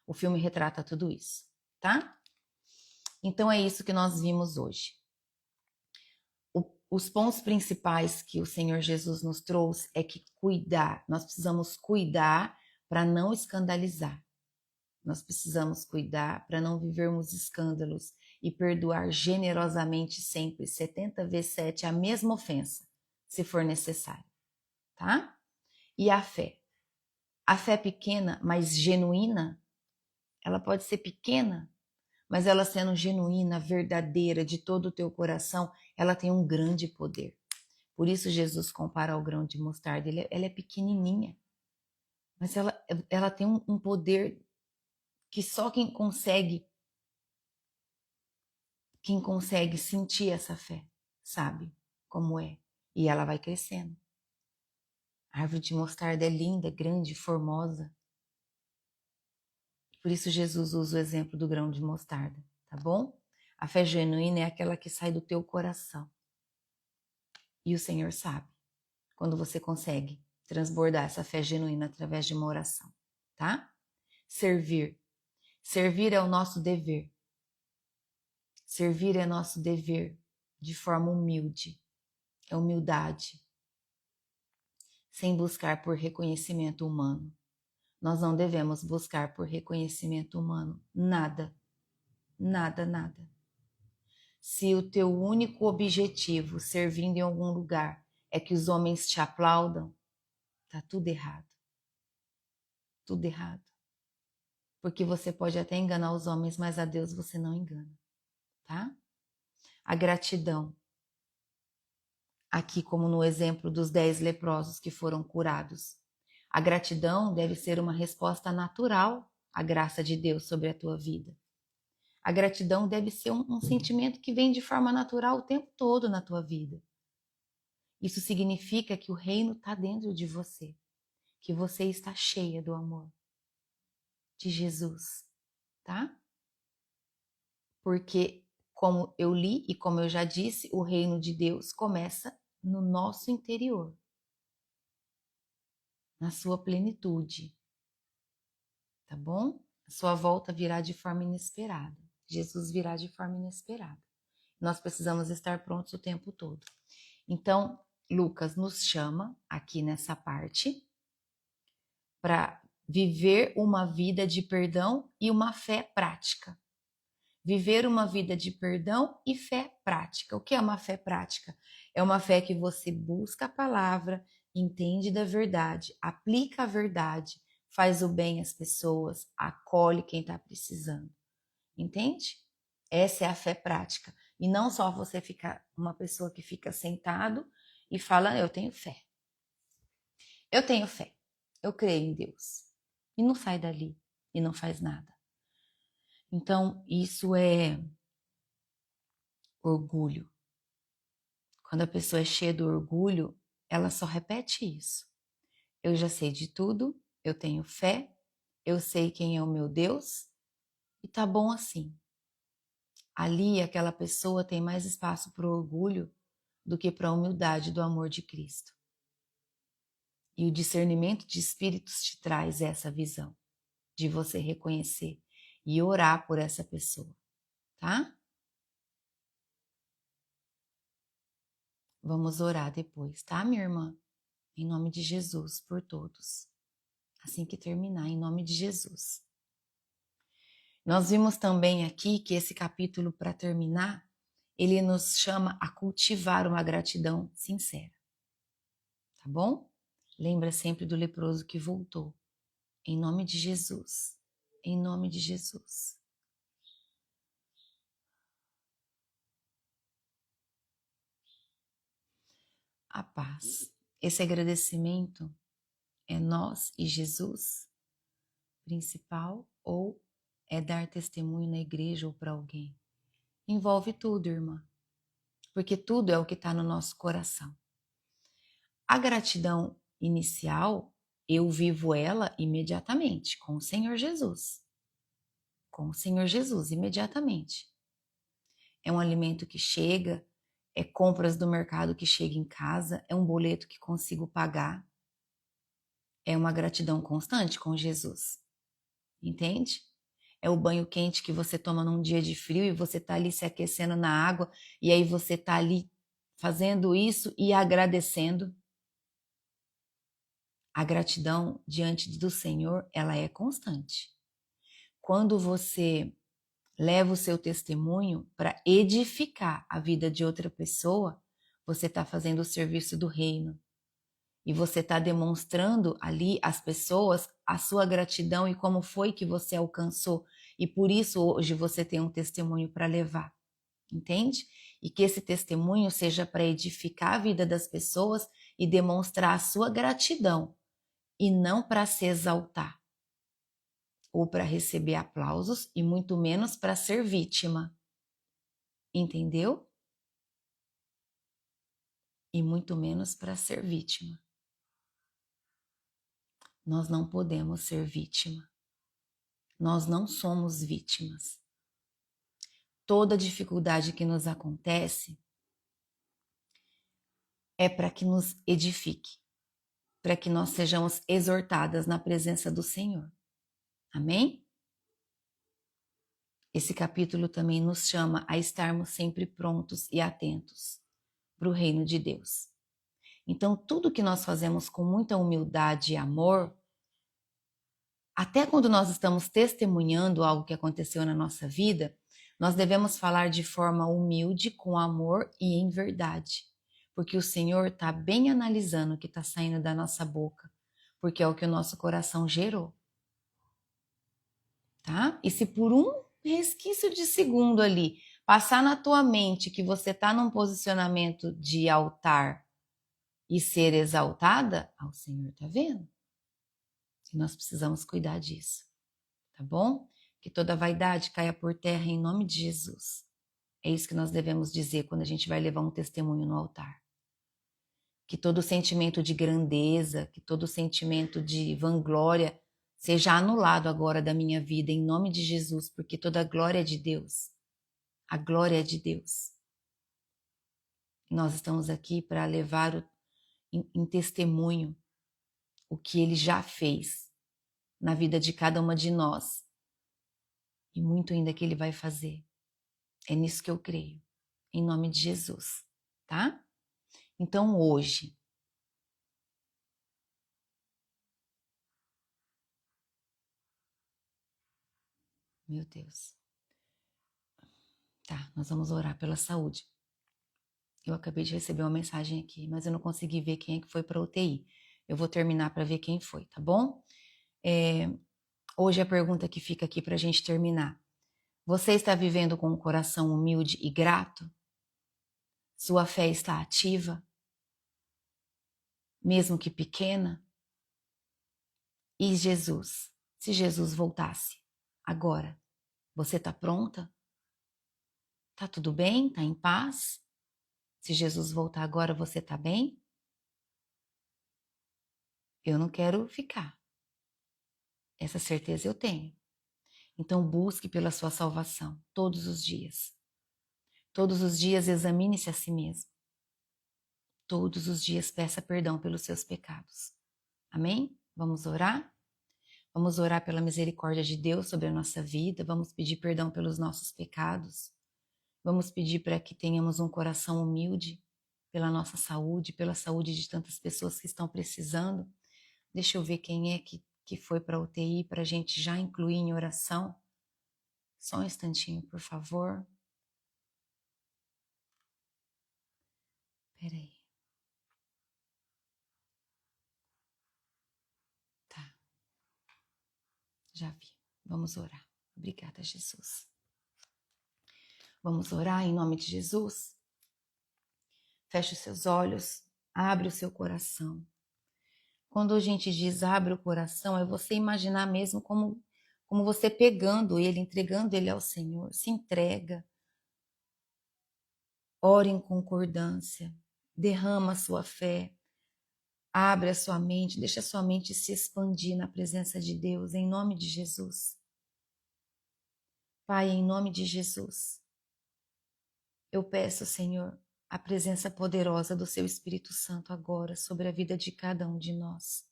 O filme retrata tudo isso, tá? Então é isso que nós vimos hoje. Os pontos principais que o Senhor Jesus nos trouxe é que nós precisamos cuidar para não escandalizar. Nós precisamos cuidar para não vivermos escândalos e perdoar generosamente sempre, 70 vezes 7, a mesma ofensa, se for necessário, tá? E a fé? A fé pequena, mas genuína, ela pode ser pequena, mas ela sendo genuína, verdadeira, de todo o teu coração, ela tem um grande poder. Por isso Jesus compara ao grão de mostarda, ela é pequenininha, mas ela tem um poder que só quem consegue sentir essa fé, sabe como é. E ela vai crescendo. A árvore de mostarda é linda, grande, formosa. Por isso Jesus usa o exemplo do grão de mostarda, tá bom? A fé genuína é aquela que sai do teu coração. E o Senhor sabe quando você consegue transbordar essa fé genuína através de uma oração, tá? Servir. Servir é o nosso dever. Servir é nosso dever de forma humilde. É humildade. Sem buscar por reconhecimento humano. Nós não devemos buscar por reconhecimento humano. Nada. Nada, nada. Se o teu único objetivo, servindo em algum lugar, é que os homens te aplaudam, tá tudo errado. Tudo errado. Porque você pode até enganar os homens, mas a Deus você não engana, tá? A gratidão. Aqui como no exemplo dos 10 leprosos que foram curados. A gratidão deve ser uma resposta natural à graça de Deus sobre a tua vida. A gratidão deve ser um sentimento que vem de forma natural o tempo todo na tua vida. Isso significa que o reino está dentro de você, que você está cheia do amor de Jesus, tá? Porque, como eu li e como eu já disse, o reino de Deus começa no nosso interior, na sua plenitude, tá bom? A sua volta virá de forma inesperada. Jesus virá de forma inesperada. Nós precisamos estar prontos o tempo todo. Então, Lucas nos chama aqui nessa parte para viver uma vida de perdão e uma fé prática. Viver uma vida de perdão e fé prática. O que é uma fé prática? É uma fé que você busca a palavra, entende da verdade, aplica a verdade, faz o bem às pessoas, acolhe quem está precisando. Entende? Essa é a fé prática. E não só você ficar uma pessoa que fica sentado e fala, eu tenho fé. Eu tenho fé. Eu creio em Deus. E não sai dali e não faz nada. Então, isso é orgulho. Quando a pessoa é cheia do orgulho, ela só repete isso. Eu já sei de tudo, eu tenho fé, eu sei quem é o meu Deus e tá bom assim. Ali, aquela pessoa tem mais espaço para o orgulho do que para a humildade do amor de Cristo. E o discernimento de espíritos te traz essa visão de você reconhecer e orar por essa pessoa, tá? Vamos orar depois, tá, minha irmã? Em nome de Jesus, por todos. Assim que terminar, em nome de Jesus. Nós vimos também aqui que esse capítulo, para terminar, ele nos chama a cultivar uma gratidão sincera. Tá bom? Lembra sempre do leproso que voltou. Em nome de Jesus. Em nome de Jesus. A paz. Esse agradecimento é nós e Jesus principal ou é dar testemunho na igreja ou para alguém? Envolve tudo, irmã. Porque tudo é o que está no nosso coração. A gratidão inicial, eu vivo ela imediatamente com o Senhor Jesus. Com o Senhor Jesus, imediatamente. É um alimento que chega, é compras do mercado que chega em casa, é um boleto que consigo pagar. É uma gratidão constante com Jesus. Entende? É o banho quente que você toma num dia de frio e você tá ali se aquecendo na água e aí você tá ali fazendo isso e agradecendo. A gratidão diante do Senhor, ela é constante. Quando você leva o seu testemunho para edificar a vida de outra pessoa, você está fazendo o serviço do reino. E você está demonstrando ali às pessoas a sua gratidão e como foi que você alcançou. E por isso hoje você tem um testemunho para levar. Entende? E que esse testemunho seja para edificar a vida das pessoas e demonstrar a sua gratidão. E não para se exaltar. Ou para receber aplausos e muito menos para ser vítima. Entendeu? E muito menos para ser vítima. Nós não podemos ser vítima. Nós não somos vítimas. Toda dificuldade que nos acontece é para que nos edifique, para que nós sejamos exortadas na presença do Senhor. Amém? Esse capítulo também nos chama a estarmos sempre prontos e atentos para o reino de Deus. Então, tudo que nós fazemos com muita humildade e amor, até quando nós estamos testemunhando algo que aconteceu na nossa vida, nós devemos falar de forma humilde, com amor e em verdade. Porque o Senhor está bem analisando o que está saindo da nossa boca, porque é o que o nosso coração gerou. Tá? E se por um resquício de segundo ali passar na tua mente que você está num posicionamento de altar e ser exaltada, o Senhor está vendo. E nós precisamos cuidar disso, tá bom? Que toda vaidade caia por terra em nome de Jesus. É isso que nós devemos dizer quando a gente vai levar um testemunho no altar. Que todo sentimento de grandeza, que todo sentimento de vanglória seja anulado agora da minha vida em nome de Jesus, porque toda a glória é de Deus. A glória é de Deus. Nós estamos aqui para levar em testemunho o que Ele já fez na vida de cada uma de nós e muito ainda que Ele vai fazer. É nisso que eu creio, em nome de Jesus, tá? Então hoje, meu Deus, tá, nós vamos orar pela saúde. Eu acabei de receber uma mensagem aqui, mas eu não consegui ver quem é que foi para a UTI. Eu vou terminar para ver quem foi, tá bom? Hoje a pergunta que fica aqui para a gente terminar. Você está vivendo com um coração humilde e grato? Sua fé está ativa? Mesmo que pequena? E Jesus? Se Jesus voltasse agora, você está pronta? Tá tudo bem? Tá em paz? Se Jesus voltar agora, você tá bem? Eu não quero ficar. Essa certeza eu tenho. Então busque pela sua salvação todos os dias. Todos os dias examine-se a si mesmo. Todos os dias peça perdão pelos seus pecados. Amém? Vamos orar? Vamos orar pela misericórdia de Deus sobre a nossa vida. Vamos pedir perdão pelos nossos pecados. Vamos pedir para que tenhamos um coração humilde pela nossa saúde, pela saúde de tantas pessoas que estão precisando. Deixa eu ver quem é que foi para a UTI para a gente já incluir em oração. Só um instantinho, por favor. Peraí. Tá, já vi. Vamos orar. Obrigada, Jesus. Vamos orar em nome de Jesus? Feche os seus olhos, abre o seu coração. Quando a gente diz abre o coração, é você imaginar mesmo como você pegando ele, entregando ele ao Senhor. Se entrega. Ore em concordância. Derrama a sua fé. Abre a sua mente, deixa a sua mente se expandir na presença de Deus, em nome de Jesus. Pai, em nome de Jesus, eu peço, Senhor, a presença poderosa do Seu Espírito Santo agora sobre a vida de cada um de nós,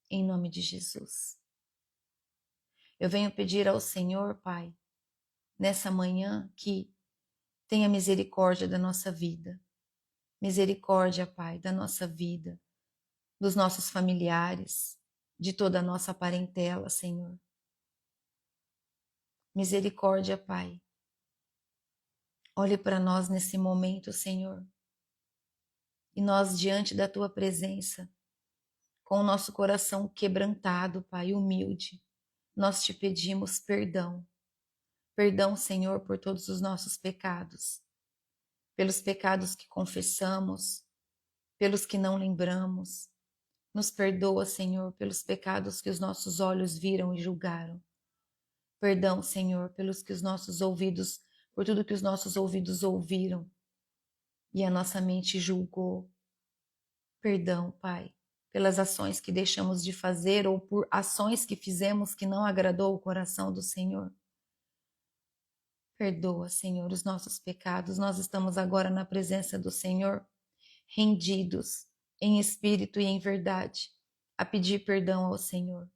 em nome de Jesus. Eu venho pedir ao Senhor, Pai, nessa manhã, que tenha misericórdia da nossa vida. Misericórdia, Pai, da nossa vida, dos nossos familiares, de toda a nossa parentela, Senhor. Misericórdia, Pai. Olhe para nós nesse momento, Senhor. E nós, diante da Tua presença, com o nosso coração quebrantado, Pai, humilde, nós te pedimos perdão. Perdão, Senhor, por todos os nossos pecados. Pelos pecados que confessamos, pelos que não lembramos. Nos perdoa, Senhor, pelos pecados que os nossos olhos viram e julgaram. Perdão, Senhor, pelos que os nossos ouvidos, por tudo que os nossos ouvidos ouviram e a nossa mente julgou. Perdão, Pai, pelas ações que deixamos de fazer ou por ações que fizemos que não agradou o coração do Senhor. Perdoa, Senhor, os nossos pecados. Nós estamos agora na presença do Senhor, rendidos em espírito e em verdade, a pedir perdão ao Senhor.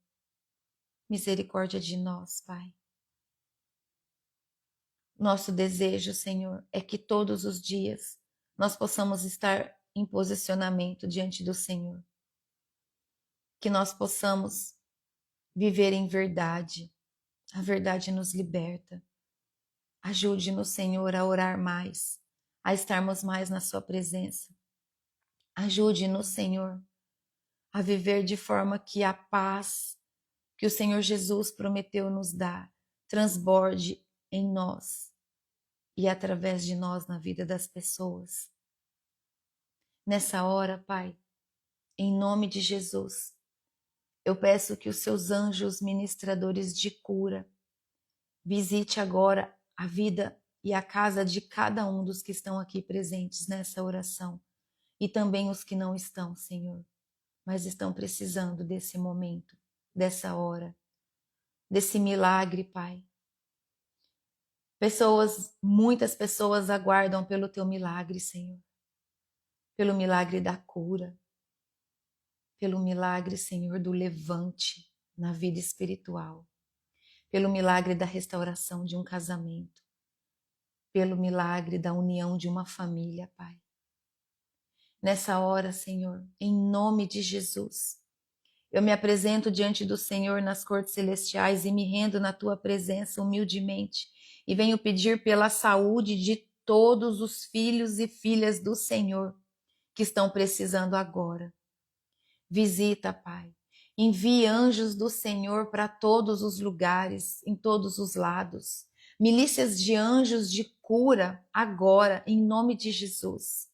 Misericórdia de nós, Pai. Nosso desejo, Senhor, é que todos os dias nós possamos estar em posicionamento diante do Senhor. Que nós possamos viver em verdade. A verdade nos liberta. Ajude-nos, Senhor, a orar mais, a estarmos mais na sua presença. Ajude-nos, Senhor, a viver de forma que a paz que o Senhor Jesus prometeu nos dar transborde em nós e através de nós na vida das pessoas. Nessa hora, Pai, em nome de Jesus, eu peço que os seus anjos ministradores de cura visite agora a vida e a casa de cada um dos que estão aqui presentes nessa oração e também os que não estão, Senhor, mas estão precisando desse momento, dessa hora, desse milagre, Pai. Muitas pessoas aguardam pelo teu milagre, Senhor, pelo milagre da cura, pelo milagre, Senhor, do levante na vida espiritual, pelo milagre da restauração de um casamento, pelo milagre da união de uma família, Pai. Nessa hora, Senhor, em nome de Jesus, eu me apresento diante do Senhor nas cortes celestiais e me rendo na tua presença humildemente e venho pedir pela saúde de todos os filhos e filhas do Senhor que estão precisando agora. Visita, Pai. Envie anjos do Senhor para todos os lugares, em todos os lados. Milícias de anjos de cura agora, em nome de Jesus.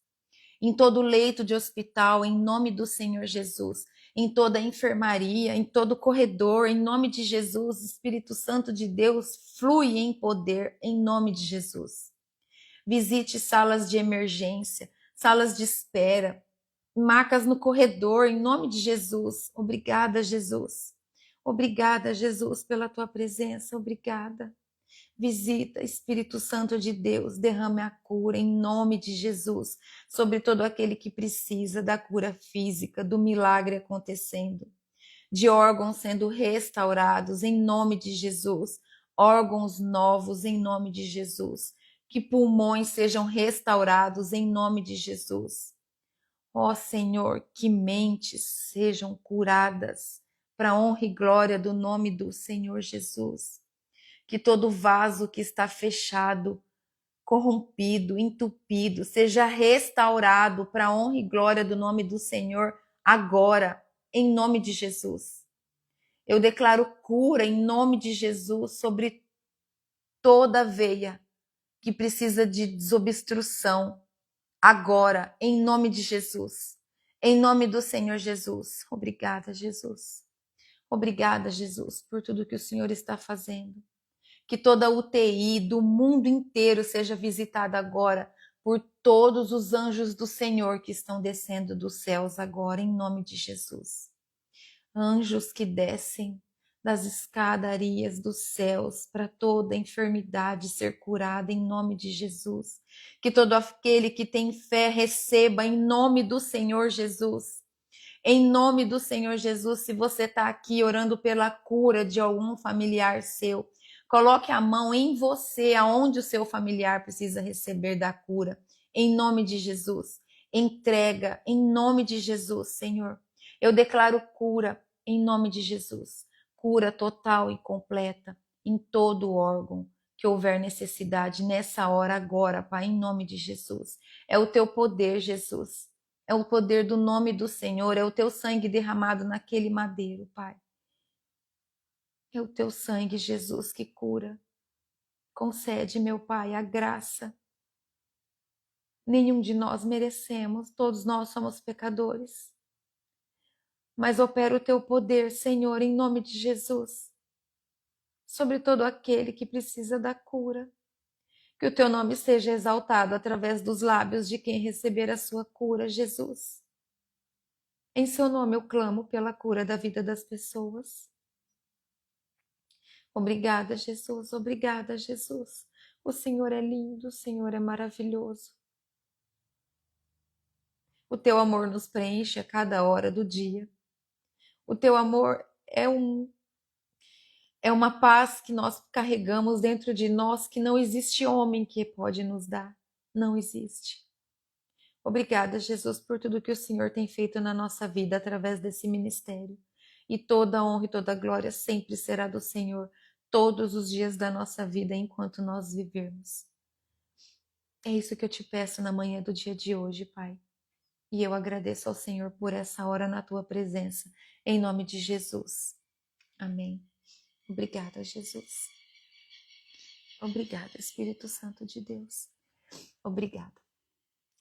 Em todo leito de hospital, em nome do Senhor Jesus. Em toda enfermaria, em todo corredor, em nome de Jesus. Espírito Santo de Deus, flui em poder, em nome de Jesus. Visite salas de emergência, salas de espera, macas no corredor, em nome de Jesus. Obrigada, Jesus. Obrigada, Jesus, pela tua presença. Obrigada. Visita, Espírito Santo de Deus, derrame a cura em nome de Jesus sobre todo aquele que precisa da cura física, do milagre acontecendo, de órgãos sendo restaurados em nome de Jesus, órgãos novos em nome de Jesus, que pulmões sejam restaurados em nome de Jesus. Ó Senhor, que mentes sejam curadas para a honra e glória do nome do Senhor Jesus. Que todo vaso que está fechado, corrompido, entupido, seja restaurado para a honra e glória do nome do Senhor agora, em nome de Jesus. Eu declaro cura em nome de Jesus sobre toda veia que precisa de desobstrução agora, em nome de Jesus. Em nome do Senhor Jesus. Obrigada, Jesus. Obrigada, Jesus, por tudo que o Senhor está fazendo. Que toda UTI do mundo inteiro seja visitada agora por todos os anjos do Senhor que estão descendo dos céus agora, em nome de Jesus. Anjos que descem das escadarias dos céus para toda enfermidade ser curada em nome de Jesus. Que todo aquele que tem fé receba em nome do Senhor Jesus. Em nome do Senhor Jesus, se você está aqui orando pela cura de algum familiar seu, coloque a mão em você, aonde o seu familiar precisa receber da cura. Em nome de Jesus. Entrega, em nome de Jesus, Senhor. Eu declaro cura, em nome de Jesus. Cura total e completa em todo órgão que houver necessidade nessa hora agora, Pai, em nome de Jesus. É o teu poder, Jesus. É o poder do nome do Senhor, é o teu sangue derramado naquele madeiro, Pai. É o teu sangue, Jesus, que cura. Concede, meu Pai, a graça. Nenhum de nós merecemos, todos nós somos pecadores. Mas opera o teu poder, Senhor, em nome de Jesus, sobre todo aquele que precisa da cura. Que o teu nome seja exaltado através dos lábios de quem receber a sua cura, Jesus. Em seu nome eu clamo pela cura da vida das pessoas. Obrigada, Jesus. Obrigada, Jesus. O Senhor é lindo, o Senhor é maravilhoso. O teu amor nos preenche a cada hora do dia. O teu amor é uma paz que nós carregamos dentro de nós que não existe homem que pode nos dar. Não existe. Obrigada, Jesus, por tudo que o Senhor tem feito na nossa vida através desse ministério. E toda a honra e toda a glória sempre será do Senhor, todos os dias da nossa vida, enquanto nós vivermos. É isso que eu te peço na manhã do dia de hoje, Pai. E eu agradeço ao Senhor por essa hora na tua presença, em nome de Jesus. Amém. Obrigada, Jesus. Obrigada, Espírito Santo de Deus. Obrigada.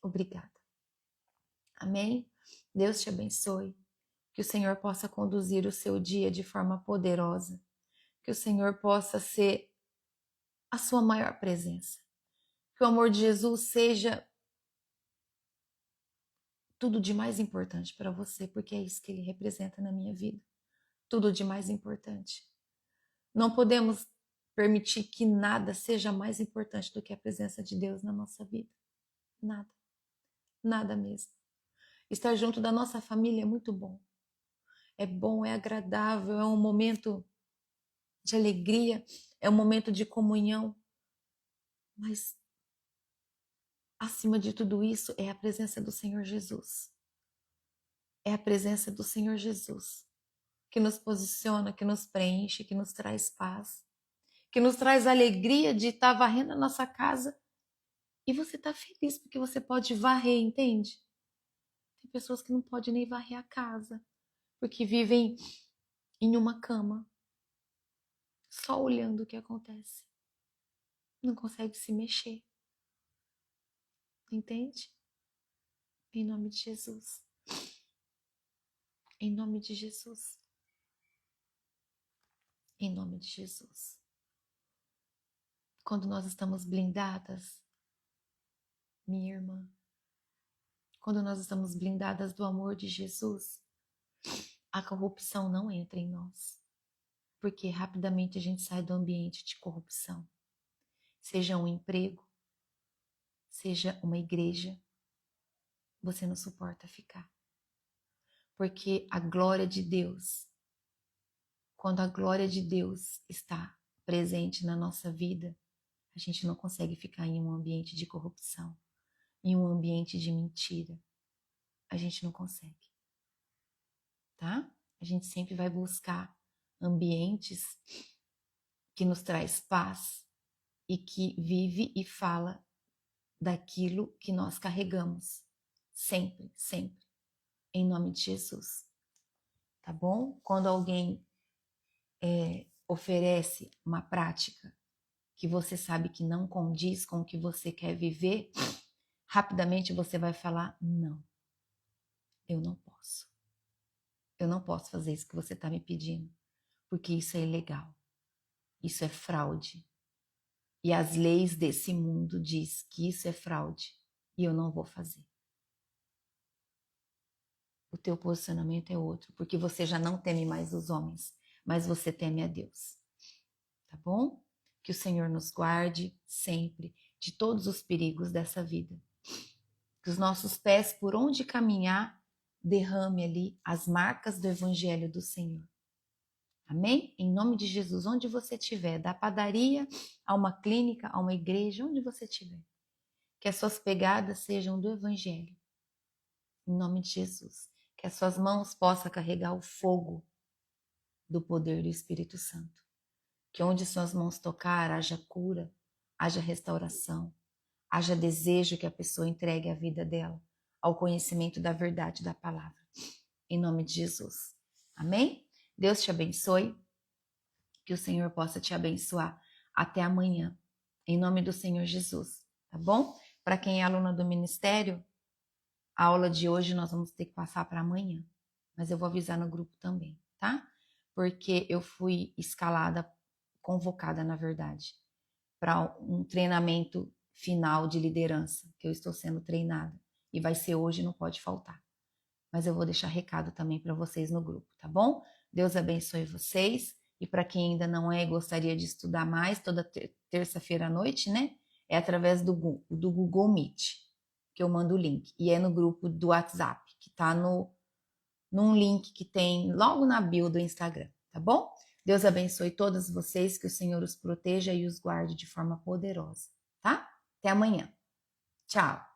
Obrigada. Amém? Deus te abençoe. Que o Senhor possa conduzir o seu dia de forma poderosa. Que o Senhor possa ser a sua maior presença. Que o amor de Jesus seja tudo de mais importante para você, porque é isso que ele representa na minha vida. Tudo de mais importante. Não podemos permitir que nada seja mais importante do que a presença de Deus na nossa vida. Nada. Nada mesmo. Estar junto da nossa família é muito bom. É bom, é agradável, é um momento de alegria, é um momento de comunhão. Mas, acima de tudo isso, é a presença do Senhor Jesus. É a presença do Senhor Jesus que nos posiciona, que nos preenche, que nos traz paz, que nos traz alegria de estar varrendo a nossa casa E você tá feliz porque você pode varrer, entende? Tem pessoas que não podem nem varrer a casa, porque vivem em uma cama, só olhando o que acontece. Não consegue se mexer. Entende? Em nome de Jesus. Em nome de Jesus. Em nome de Jesus. Quando nós estamos blindadas, minha irmã, quando nós estamos blindadas do amor de Jesus, a corrupção não entra em nós. Porque rapidamente a gente sai do ambiente de corrupção. Seja um emprego, seja uma igreja, você não suporta ficar. Porque a glória de Deus, quando a glória de Deus está presente na nossa vida, a gente não consegue ficar em um ambiente de corrupção, em um ambiente de mentira. A gente não consegue, tá? A gente sempre vai buscar ambientes que nos traz paz e que vive e fala daquilo que nós carregamos. Sempre, sempre. Em nome de Jesus. Tá bom? Quando alguém oferece uma prática que você sabe que não condiz com o que você quer viver, rapidamente você vai falar: não, eu não posso. Eu não posso fazer isso que você está me pedindo, porque isso é ilegal. Isso é fraude. E as leis desse mundo diz que isso é fraude e eu não vou fazer. O teu posicionamento é outro, porque você já não teme mais os homens, mas você teme a Deus. Tá bom? Que o Senhor nos guarde sempre de todos os perigos dessa vida. Que os nossos pés, por onde caminhar, derrame ali as marcas do Evangelho do Senhor. Amém? Em nome de Jesus, onde você estiver, da padaria a uma clínica, a uma igreja, onde você estiver. Que as suas pegadas sejam do Evangelho. Em nome de Jesus. Que as suas mãos possam carregar o fogo do poder do Espírito Santo. Que onde suas mãos tocar, haja cura, haja restauração, haja desejo que a pessoa entregue a vida dela ao conhecimento da verdade da palavra. Em nome de Jesus. Amém? Deus te abençoe. Que o Senhor possa te abençoar. Até amanhã. Em nome do Senhor Jesus. Tá bom? Para quem é aluna do ministério, a aula de hoje nós vamos ter que passar para amanhã. Mas eu vou avisar no grupo também, tá? Porque eu fui escalada, convocada, na verdade, para um treinamento final de liderança, que eu estou sendo treinada. E vai ser hoje, não pode faltar. Mas eu vou deixar recado também para vocês no grupo, tá bom? Deus abençoe vocês. E para quem ainda não é e gostaria de estudar mais, toda terça-feira à noite, né? É através do Google Meet, que eu mando o link. E é no grupo do WhatsApp, que tá num link que tem logo na bio do Instagram, tá bom? Deus abençoe todos vocês, que o Senhor os proteja e os guarde de forma poderosa, tá? Até amanhã. Tchau!